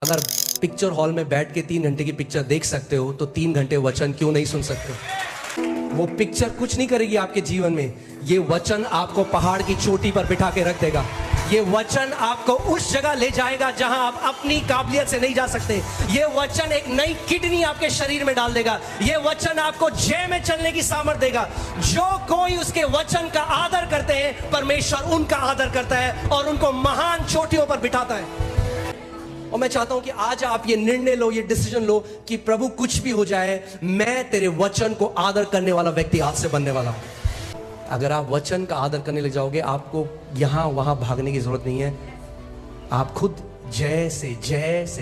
अगर picture hall में बैठ के 3 घंटे की पिक्चर देख सकते हो तो 3 घंटे वचन क्यों नहीं सुन सकते? वो पिक्चर कुछ नहीं करेगी आपके जीवन में। ये वचन आपको पहाड़ की चोटी पर बिठा के रख देगा। ये वचन आपको उस जगह ले जाएगा जहां आप अपनी काबिलियत से नहीं जा सकते। ये वचन एक नई किडनी आपके शरीर में डाल देगा। ये वचन आपको जय में चलने की सामर्थ देगा। जो कोई उसके वचन का आदर करते हैं, परमेश्वर उनका आदर करता है और उनको महान चोटियों पर बिठाता है। और मैं चाहता हूं कि आज आप ये निर्णय लो, ये डिसीजन लो कि प्रभु कुछ भी हो जाए, मैं तेरे वचन को आदर करने वाला व्यक्ति आज से बनने वाला हूं। अगर आप वचन का आदर करने लग जाओगे, आपको यहां वहां भागने की जरूरत नहीं है। आप खुद जय से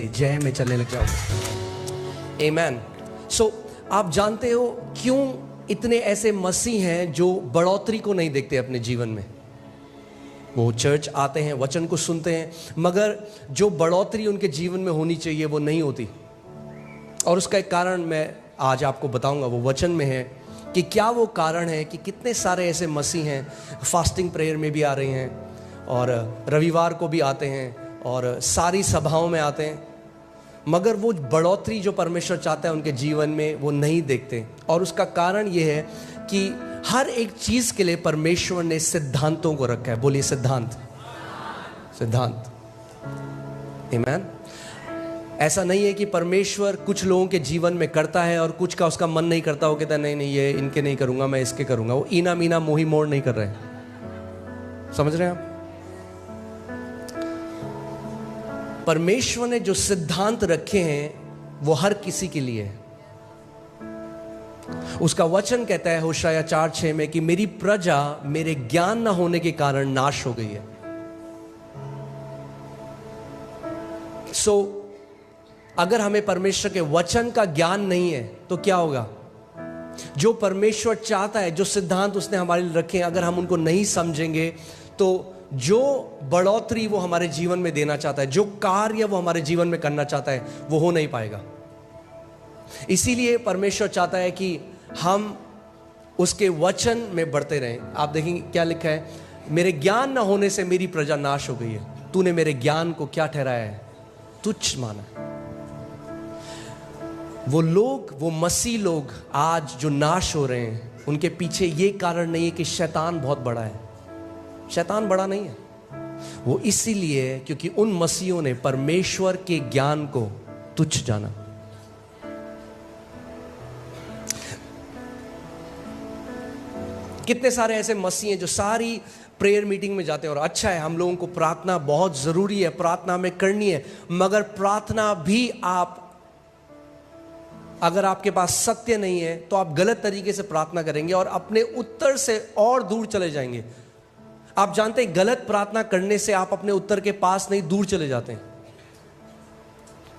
जय में चलने लग जाओगे। आमेन। सो आप जानते हो क्यों इतने ऐसे मसीह हैं जो बढ़ोतरी को नहीं देखते अपने जीवन में? वो चर्च आते हैं, वचन को सुनते हैं, मगर जो बढ़ोतरी उनके जीवन में होनी चाहिए वो नहीं होती। और उसका एक कारण मैं आज आपको बताऊंगा, वो वचन में है कि क्या वो कारण है कि कितने सारे ऐसे मसीह हैं, फास्टिंग प्रेयर में भी आ रहे हैं और रविवार को भी आते हैं और सारी सभाओं में आते हैं, मगर वो बढ़ोतरी जो परमेश्वर चाहता है उनके जीवन में वो नहीं देखते। और उसका कारण ये है कि हर एक चीज के लिए परमेश्वर ने सिद्धांतों को रखा है। बोलिए सिद्धांत, सिद्धांत। आमीन। ऐसा नहीं है कि परमेश्वर कुछ लोगों के जीवन में करता है और कुछ का उसका मन नहीं करता। वो कहता नहीं ये इनके नहीं करूंगा, मैं इसके करूंगा। वो ईना मीना मोही मोड़ नहीं कर रहे हैं। समझ रहे हैं आप? परमेश्वर ने जो सिद्धांत रखे हैं वो हर किसी के लिए है। उसका वचन कहता है होशाया 4:6 में कि मेरी प्रजा मेरे ज्ञान न होने के कारण नाश हो गई है। सो अगर हमें परमेश्वर के वचन का ज्ञान नहीं है तो क्या होगा? जो परमेश्वर चाहता है, जो सिद्धांत उसने हमारे लिए रखे हैं, अगर हम उनको नहीं समझेंगे तो जो बढ़ोतरी वो हमारे जीवन में देना चाहता है, जो कार्य वो हमारे जीवन में करना चाहता है, वो हो नहीं पाएगा। इसीलिए परमेश्वर चाहता है कि हम उसके वचन में बढ़ते रहें। आप देखेंगे क्या लिखा है, मेरे ज्ञान न होने से मेरी प्रजा नाश हो गई है। तूने मेरे ज्ञान को क्या ठहराया है? तुच्छ माना। वो लोग, वो मसीह लोग आज जो नाश हो रहे हैं, उनके पीछे ये कारण नहीं है कि शैतान बहुत बड़ा है। शैतान बड़ा नहीं है। वो इसीलिए क्योंकि उन मसीहों ने परमेश्वर के ज्ञान को तुच्छ जाना। कितने सारे ऐसे मसीह हैं जो सारी प्रेयर मीटिंग में जाते हैं और अच्छा है, हम लोगों को प्रार्थना बहुत जरूरी है, प्रार्थना में करनी है, मगर प्रार्थना भी आप, अगर आपके पास सत्य नहीं है तो आप गलत तरीके से प्रार्थना करेंगे और अपने उत्तर से और दूर चले जाएंगे। आप जानते हैं गलत प्रार्थना करने से आप अपने उत्तर के पास नहीं, दूर चले जाते हैं।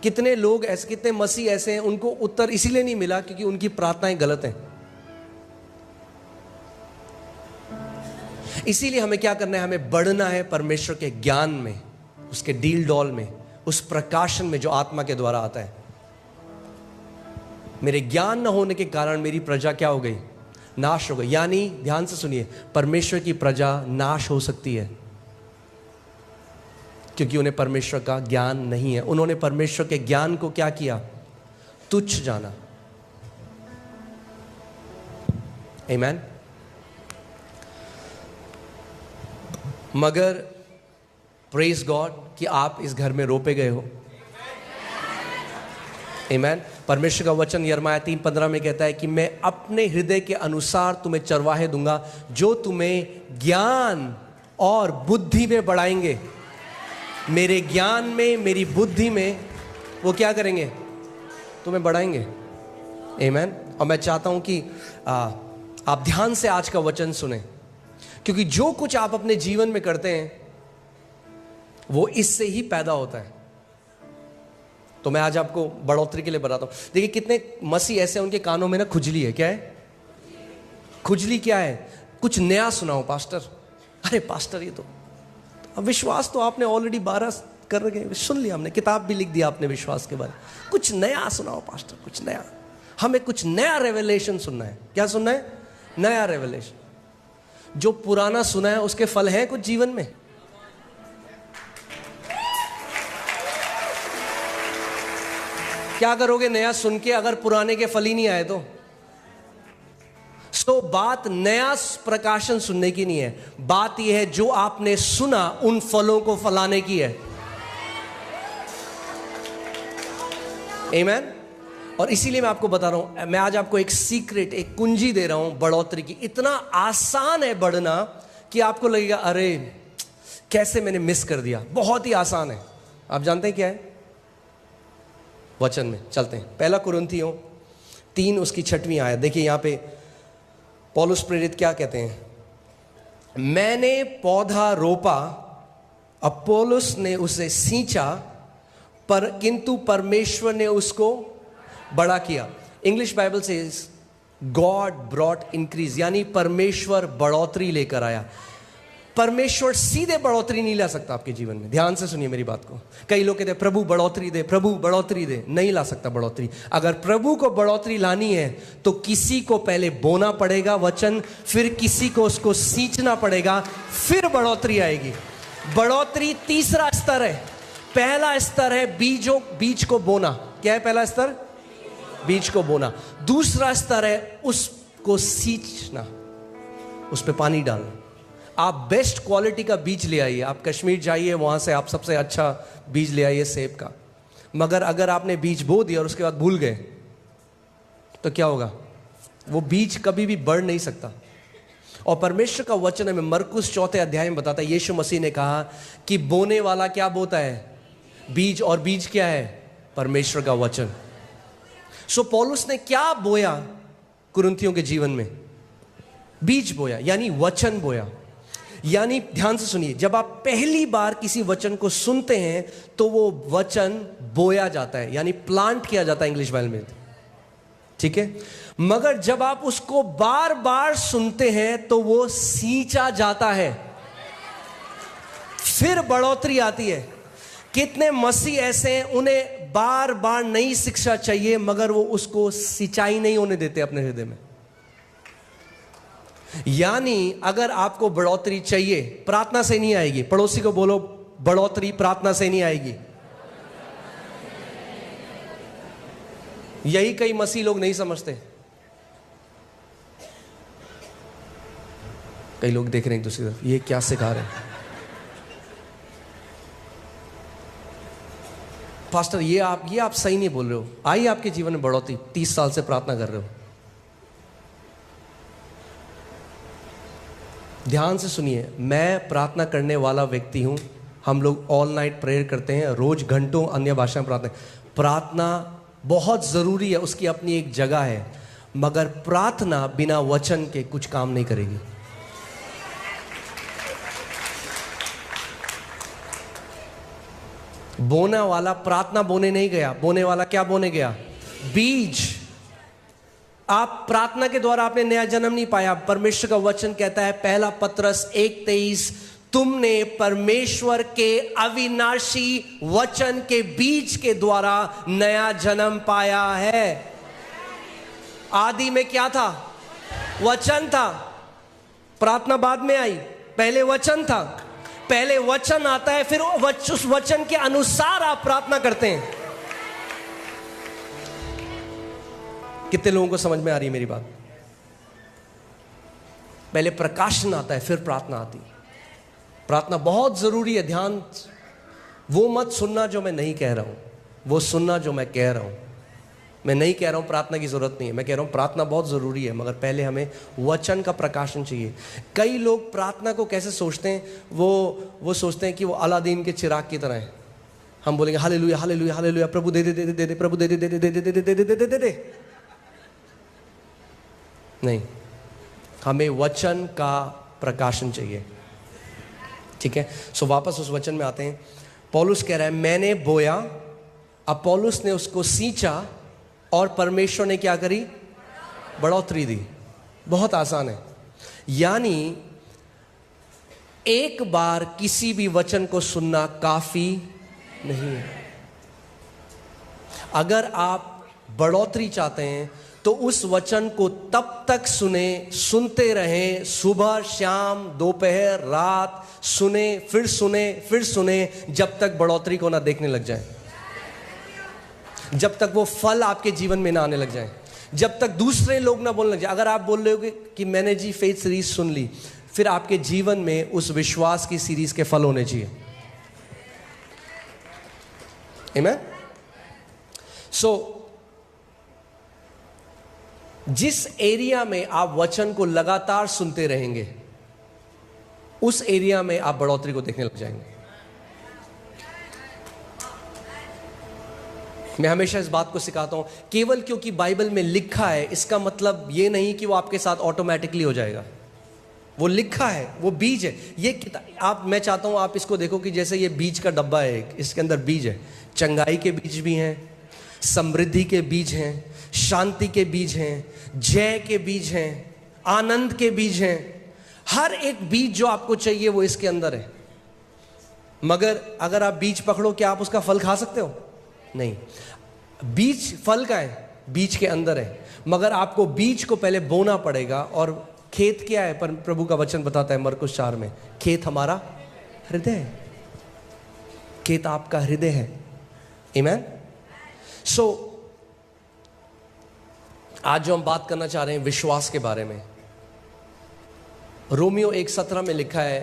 कितने लोग ऐसे, कितने मसीह ऐसे हैं, उनको उत्तर इसीलिए नहीं मिला क्योंकि उनकी प्रार्थनाएं गलत हैं। इसीलिए हमें क्या करना है? हमें बढ़ना है परमेश्वर के ज्ञान में, उसके डील डॉल में, उस प्रकाशन में जो आत्मा के द्वारा आता है। मेरे ज्ञान न होने के कारण मेरी प्रजा क्या हो गई? नाश हो गई। यानी ध्यान से सुनिए, परमेश्वर की प्रजा नाश हो सकती है क्योंकि उन्हें परमेश्वर का ज्ञान नहीं है। उन्होंने परमेश्वर के ज्ञान को क्या किया? तुच्छ जाना। आमीन। मगर प्रेज गॉड कि आप इस घर में रोपे गए हो। आमीन। परमेश्वर का वचन यिर्मयाह 3:15 में कहता है कि मैं अपने हृदय के अनुसार तुम्हें चरवाहे दूंगा जो तुम्हें ज्ञान और बुद्धि में बढ़ाएंगे। मेरे ज्ञान में, मेरी बुद्धि में वो क्या करेंगे? तुम्हें बढ़ाएंगे। आमीन। और मैं चाहता हूं कि आप ध्यान से आज का वचन सुने, क्योंकि जो कुछ आप अपने जीवन में करते हैं वो इससे ही पैदा होता है। तो मैं आज आपको बढ़ोतरी के लिए बताता हूं। देखिए कितने मसीह ऐसे, उनके कानों में ना खुजली है। क्या है खुजली? क्या है? कुछ नया सुनाओ पास्टर। अरे पास्टर ये तो विश्वास तो आपने ऑलरेडी 12 कर रखे, सुन लिया हमने, किताब भी लिख दिया आपने विश्वास के बारे में। कुछ नया सुनाओ पास्टर, कुछ नया। हमें कुछ नया रेवलेशन सुनना है। क्या सुनना है? नया रेवलेशन। जो पुराना सुना है उसके फल हैं कुछ जीवन में? क्या करोगे नया सुन के अगर पुराने के फल ही नहीं आए तो? तो बात नया प्रकाशन सुनने की नहीं है, बात यह है जो आपने सुना उन फलों को फलाने की है। आमीन। और इसीलिए मैं आपको बता रहा हूं, मैं आज आपको एक सीक्रेट, एक कुंजी दे रहा हूं बढ़ोतरी की। इतना आसान है बढ़ना कि आपको लगेगा अरे कैसे मैंने मिस कर दिया। बहुत ही आसान है। आप जानते हैं क्या है? वचन में चलते हैं। पहला कुरिन्थियों 3 उसकी 6वीं आयत देखिए। यहां पे पौलुस प्रेरित क्या कहते हैं? मैंने पौधा रोपा, अपोलोस ने उसे सींचा, पर किंतु परमेश्वर ने उसको बड़ा किया। इंग्लिश बाइबल से गॉड ब्रॉट इंक्रीज, यानी परमेश्वर बढ़ोतरी लेकर आया। परमेश्वर सीधे बढ़ोतरी नहीं ला सकता आपके जीवन में। ध्यान से सुनिए मेरी बात को। कई लोग कहते हैं प्रभु बढ़ोतरी दे, प्रभु बढ़ोतरी दे। नहीं ला सकता बढ़ोतरी। अगर प्रभु को बढ़ोतरी लानी है तो किसी को पहले बोना पड़ेगा वचन, फिर किसी को उसको सींचना पड़ेगा, फिर बढ़ोतरी आएगी। बढ़ोतरी तीसरा स्तर है। पहला स्तर है बीज को बोना। क्या है पहला स्तर? बीज को बोना। दूसरा स्तर है उसको सींचना, उस पे पानी डालना। आप बेस्ट क्वालिटी का बीज ले आइए, आप कश्मीर जाइए, वहां से आप सबसे अच्छा बीज ले आइए सेब का। मगर अगर आपने बीज बो दिया और उसके बाद भूल गए तो क्या होगा? वो बीज कभी भी बढ़ नहीं सकता। और परमेश्वर का वचन हमें मरकुस 4 अध्याय में बताता है, यीशु मसीह ने कहा कि बोने वाला क्या बोता है? बीज। और बीज क्या है? परमेश्वर का वचन। सो पौलुस ने क्या बोया कुरिन्थियों के जीवन में? बीज बोया, यानी वचन बोया। यानी ध्यान से सुनिए, जब आप पहली बार किसी वचन को सुनते हैं तो वो वचन बोया जाता है, यानी प्लांट किया जाता है इंग्लिश बाइबल में, ठीक है। मगर जब आप उसको बार बार सुनते हैं तो वो सींचा जाता है, फिर बढ़ोतरी आती है। कितने मसीह ऐसे हैं उन्हें बार बार नई शिक्षा चाहिए मगर वो उसको सिंचाई नहीं होने देते अपने हृदय में। यानी अगर आपको बढ़ोतरी चाहिए, प्रार्थना से नहीं आएगी। पड़ोसी को बोलो, बढ़ोतरी प्रार्थना से नहीं आएगी। यही कई मसीह लोग नहीं समझते। कई लोग देख रहे हैं दूसरी तरफ, ये क्या सिखा रहे हैं पास्टर, ये आप सही नहीं बोल रहे हो। आई आपके जीवन में बढ़ोतरी, 30 साल से प्रार्थना कर रहे हो। ध्यान से सुनिए, मैं प्रार्थना करने वाला व्यक्ति हूं। हम लोग ऑल नाइट प्रेयर करते हैं, रोज घंटों अन्य भाषा में प्रार्थना बहुत जरूरी है, उसकी अपनी एक जगह है। मगर प्रार्थना बिना वचन के कुछ काम नहीं करेगी। बोने वाला प्रार्थना बोने नहीं गया, बोने वाला क्या बोने गया? बीज। आप प्रार्थना के द्वारा आपने नया जन्म नहीं पाया। परमेश्वर का वचन कहता है, पहला पत्रस 1:23, तुमने परमेश्वर के अविनाशी वचन के बीज के द्वारा नया जन्म पाया है। आदि में क्या था? वचन था। प्रार्थना बाद में आई, पहले वचन था। पहले वचन आता है, फिर उस वचन के अनुसार आप प्रार्थना करते हैं। कितने लोगों को समझ में आ रही है मेरी बात? पहले प्रकाशन आता है, फिर प्रार्थना आती। प्रार्थना बहुत जरूरी है। ध्यान, वो मत सुनना जो मैं नहीं कह रहा हूं, वो सुनना जो मैं कह रहा हूं। मैं नहीं कह रहा हूं प्रार्थना की जरूरत नहीं है, मैं कह रहा हूं प्रार्थना बहुत जरूरी है, मगर पहले हमें वचन का प्रकाशन चाहिए। कई लोग प्रार्थना को कैसे सोचते हैं, वो सोचते हैं कि वो अलादीन के चिराग की तरह है। हम बोलेंगे हालेलुया हालेलुया हालेलुया, प्रभु दे दे दे दे दे, प्रभु दे दे दे दे दे दे दे दे दे दे दे दे। नहीं, हमें वचन का प्रकाशन चाहिए, ठीक है। सो वापस उस वचन में आते हैं। पौलुस कह रहा है, मैंने बोया, अपोलोस ने उसको सींचा, और परमेश्वर ने क्या करी? बढ़ोतरी दी। बहुत आसान है। यानी एक बार किसी भी वचन को सुनना काफी नहीं है। अगर आप बढ़ोतरी चाहते हैं तो उस वचन को तब तक सुनते रहें, सुबह शाम दोपहर रात सुने, फिर सुने, फिर सुने, जब तक बढ़ोतरी को ना देखने लग जाए। जब तक वो फल आपके जीवन में ना आने लग जाए, जब तक दूसरे लोग ना बोलने लग जाए। अगर आप बोल रहे हो कि मैंने जी फेथ सीरीज सुन ली, फिर आपके जीवन में उस विश्वास की सीरीज के फल होने चाहिए। आमीन। सो जिस एरिया में आप वचन को लगातार सुनते रहेंगे, उस एरिया में आप बढ़ोतरी को देखने लग जाएंगे। मैं हमेशा इस बात को सिखाता हूं, केवल क्योंकि बाइबल में लिखा है इसका मतलब यह नहीं कि वो आपके साथ ऑटोमेटिकली हो जाएगा। वो लिखा है, वो बीज है। ये मैं चाहता हूं आप इसको देखो कि जैसे ये बीज का डब्बा है, इसके अंदर बीज है। चंगाई के बीज भी हैं, समृद्धि के बीज हैं, शांति के बीज हैं, जय के बीज हैं, आनंद के बीज हैं। हर एक बीज जो आपको चाहिए वो इसके अंदर है। मगर अगर आप बीज पकड़ो, क्या आप उसका फल खा सकते हो? नहीं। बीज फल का है, बीज के अंदर है। मगर आपको बीज को पहले बोना पड़ेगा। और खेत क्या है? पर प्रभु का वचन बताता है मरकुस 4 में, खेत हमारा हृदय है। खेत आपका हृदय है। आमीन। सो आज जो हम बात करना चाह रहे हैं विश्वास के बारे में, रोमियो 1:17 में लिखा है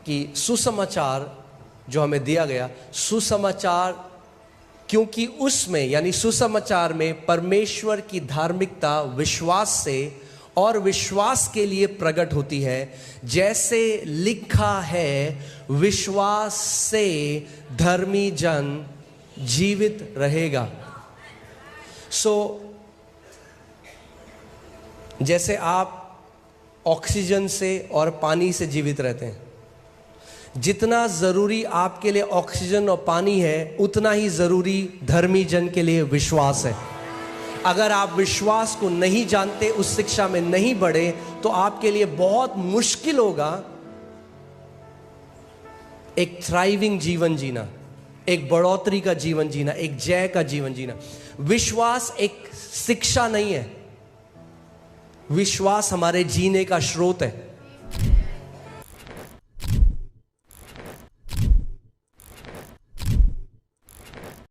कि सुसमाचार जो हमें दिया गया, सुसमाचार, क्योंकि उसमें यानी सुसमाचार में परमेश्वर की धार्मिकता विश्वास से और विश्वास के लिए प्रकट होती है। जैसे लिखा है, विश्वास से धर्मी जन जीवित रहेगा। जैसे आप ऑक्सीजन से और पानी से जीवित रहते हैं, जितना जरूरी आपके लिए ऑक्सीजन और पानी है, उतना ही जरूरी धर्मी जन के लिए विश्वास है। अगर आप विश्वास को नहीं जानते, उस शिक्षा में नहीं बढ़े, तो आपके लिए बहुत मुश्किल होगा एक थ्राइविंग जीवन जीना, एक बढ़ोतरी का जीवन जीना, एक जय का जीवन जीना। विश्वास एक शिक्षा नहीं है, विश्वास हमारे जीने का स्रोत है।